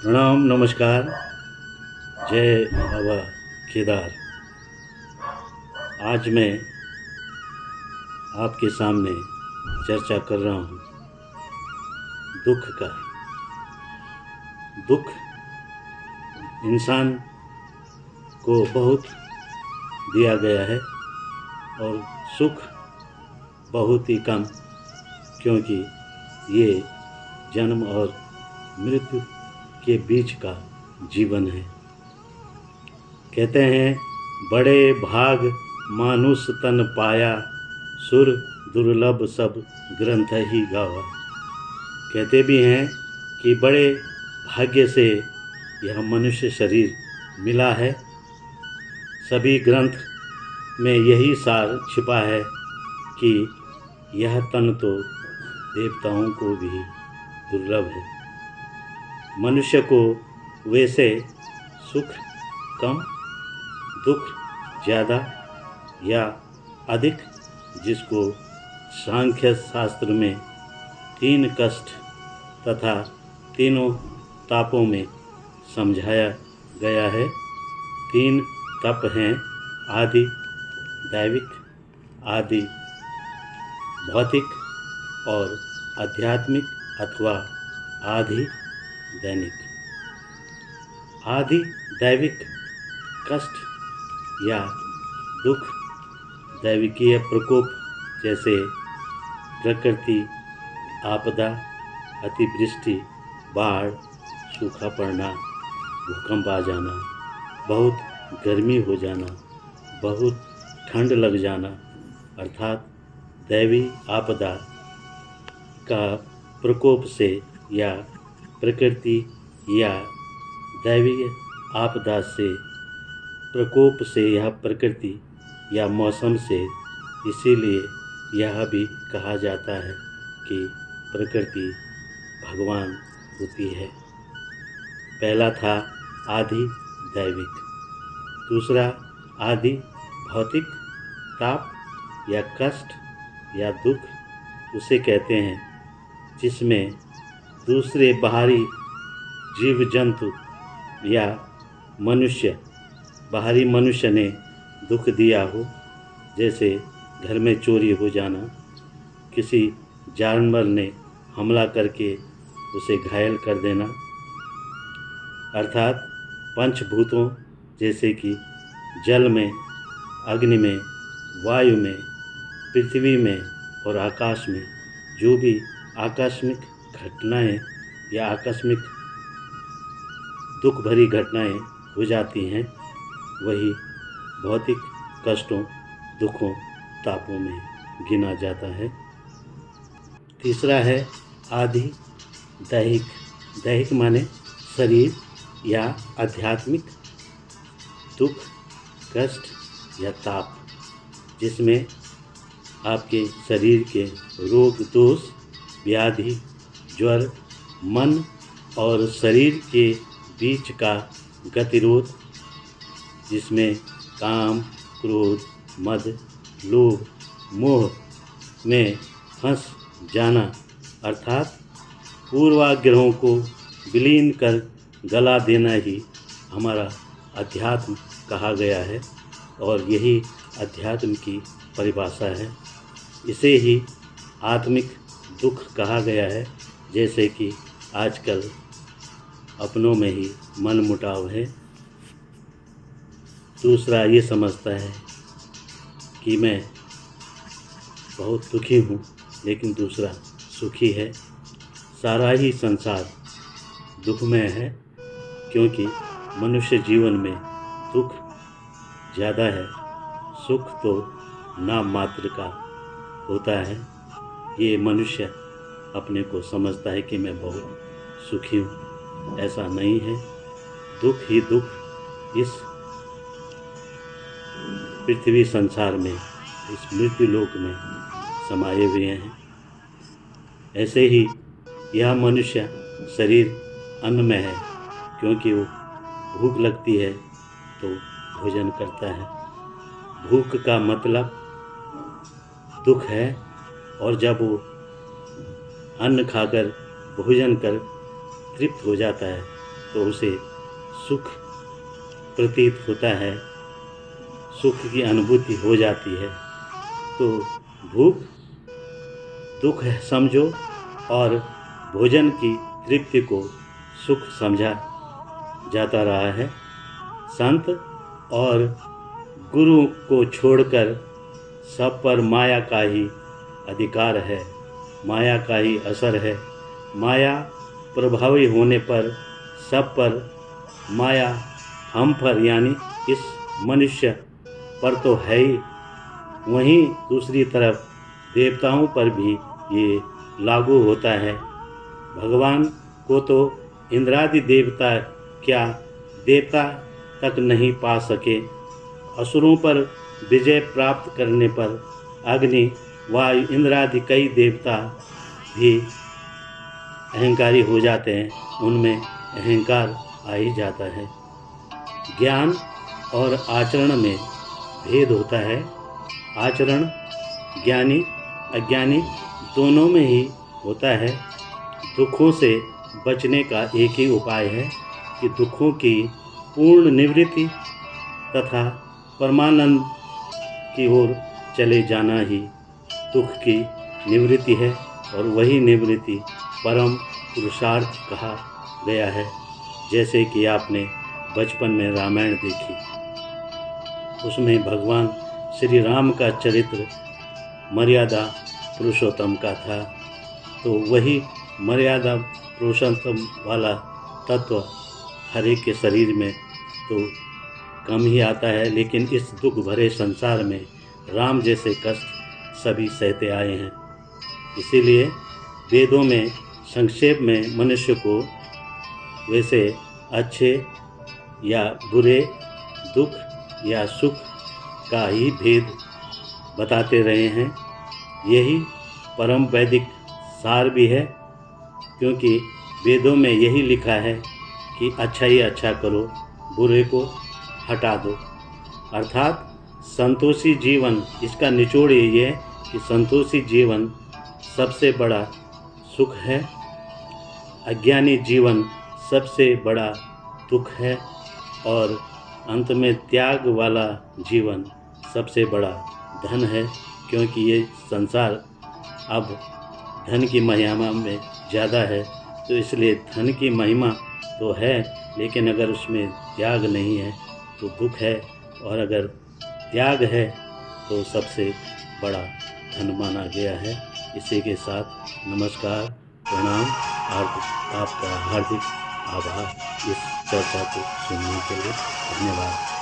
प्रणाम, नमस्कार। जय बाबा केदार। आज मैं आपके सामने चर्चा कर रहा हूँ दुख का। दुख इंसान को बहुत दिया गया है और सुख बहुत ही कम, क्योंकि ये जन्म और मृत्यु के बीच का जीवन है। कहते हैं बड़े भाग मानुष तन पाया, सुर दुर्लभ सब ग्रंथ ही गावा। कहते भी हैं कि बड़े भाग्य से यह मनुष्य शरीर मिला है। सभी ग्रंथ में यही सार छिपा है कि यह तन तो देवताओं को भी दुर्लभ है। मनुष्य को वैसे सुख कम, दुख ज़्यादा या अधिक, जिसको सांख्य शास्त्र में 3 कष्ट तथा तीनों तापों में समझाया गया है। 3 तप हैं: आदि दैविक, आदि भौतिक और आध्यात्मिक अथवा आदि दैनिक। आदि दैविक कष्ट या दुख दैविकीय प्रकोप जैसे प्रकृति आपदा, अतिवृष्टि, बाढ़, सूखा पड़ना, भूकंप आ जाना, बहुत गर्मी हो जाना, बहुत ठंड लग जाना, अर्थात दैवी आपदा का प्रकोप से या प्रकृति या दैवीय आपदा से प्रकोप से या प्रकृति या मौसम से। इसीलिए यह भी कहा जाता है कि प्रकृति भगवान होती है। पहला था आदि दैविक। दूसरा आदि भौतिक ताप या कष्ट या दुख उसे कहते हैं जिसमें दूसरे बाहरी जीव जंतु या बाहरी मनुष्य ने दुख दिया हो। जैसे घर में चोरी हो जाना, किसी जानवर ने हमला करके उसे घायल कर देना, अर्थात पंचभूतों जैसे कि जल में, अग्नि में, वायु में, पृथ्वी में और आकाश में जो भी आकस्मिक घटनाएं या आकस्मिक दुख भरी घटनाएं हो जाती हैं, वही भौतिक कष्टों, दुखों, तापों में गिना जाता है। तीसरा है आदि दैहिक। दैहिक माने शरीर या आध्यात्मिक दुख, कष्ट या ताप, जिसमें आपके शरीर के रोग दोष, व्याधि, ज्वर, मन और शरीर के बीच का गतिरोध, जिसमें काम, क्रोध, मद, लोभ, मोह में फंस जाना, अर्थात पूर्वाग्रहों को विलीन कर गला देना ही हमारा अध्यात्म कहा गया है और यही अध्यात्म की परिभाषा है। इसे ही आत्मिक दुख कहा गया है। जैसे कि आजकल अपनों में ही मन मुटाव है। दूसरा ये समझता है कि मैं बहुत दुखी हूँ, लेकिन दूसरा सुखी है। सारा ही संसार दुखमय है, क्योंकि मनुष्य जीवन में दुख ज़्यादा है, सुख तो नाम मात्र का होता है। ये मनुष्य अपने को समझता है कि मैं बहुत सुखी हूँ, ऐसा नहीं है। दुख ही दुख इस पृथ्वी संसार में, इस मृत्यु लोक में समाये हुए हैं। ऐसे ही यह मनुष्य शरीर अन्नमय है, क्योंकि वो भूख लगती है तो भोजन करता है। भूख का मतलब दुख है, और जब वो अन्न खाकर भोजन कर तृप्त हो जाता है तो उसे सुख प्रतीत होता है, सुख की अनुभूति हो जाती है। तो भूख दुख है समझो, और भोजन की तृप्ति को सुख समझा जाता रहा है। संत और गुरु को छोड़कर सब पर माया का ही अधिकार है, माया का ही असर है। माया प्रभावी होने पर सब पर, माया हम पर यानी इस मनुष्य पर तो है ही, वहीं दूसरी तरफ देवताओं पर भी ये लागू होता है। भगवान को तो इंद्रादि देवता क्या देवता तक नहीं पा सके। असुरों पर विजय प्राप्त करने पर अग्नि, वायु, इंद्रादि कई देवता भी अहंकारी हो जाते हैं, उनमें अहंकार आ ही जाता है। ज्ञान और आचरण में भेद होता है। आचरण ज्ञानी अज्ञानी दोनों में ही होता है। दुखों से बचने का एक ही उपाय है कि दुखों की पूर्ण निवृत्ति तथा परमानंद की ओर चले जाना ही दुख की निवृत्ति है, और वही निवृत्ति परम पुरुषार्थ कहा गया है। जैसे कि आपने बचपन में रामायण देखी, उसमें भगवान श्री राम का चरित्र मर्यादा पुरुषोत्तम का था। तो वही मर्यादा पुरुषोत्तम वाला तत्व हर एक के शरीर में तो कम ही आता है, लेकिन इस दुख भरे संसार में राम जैसे कष्ट सभी सहते आए हैं। इसीलिए वेदों में संक्षेप में मनुष्य को वैसे अच्छे या बुरे, दुख या सुख का ही भेद बताते रहे हैं। यही परम वैदिक सार भी है, क्योंकि वेदों में यही लिखा है कि अच्छा ही अच्छा करो, बुरे को हटा दो। अर्थात संतोषी जीवन, इसका निचोड़ यही है कि संतोषी जीवन सबसे बड़ा सुख है, अज्ञानी जीवन सबसे बड़ा दुख है, और अंत में त्याग वाला जीवन सबसे बड़ा धन है। क्योंकि ये संसार अब धन की महिमा में ज़्यादा है, तो इसलिए धन की महिमा तो है, लेकिन अगर उसमें त्याग नहीं है तो दुख है, और अगर त्याग है तो सबसे बड़ा धन माना गया है। इसी के साथ नमस्कार, प्रणाम, आपका हार्दिक आभार इस चर्चा को सुनने के लिए। धन्यवाद।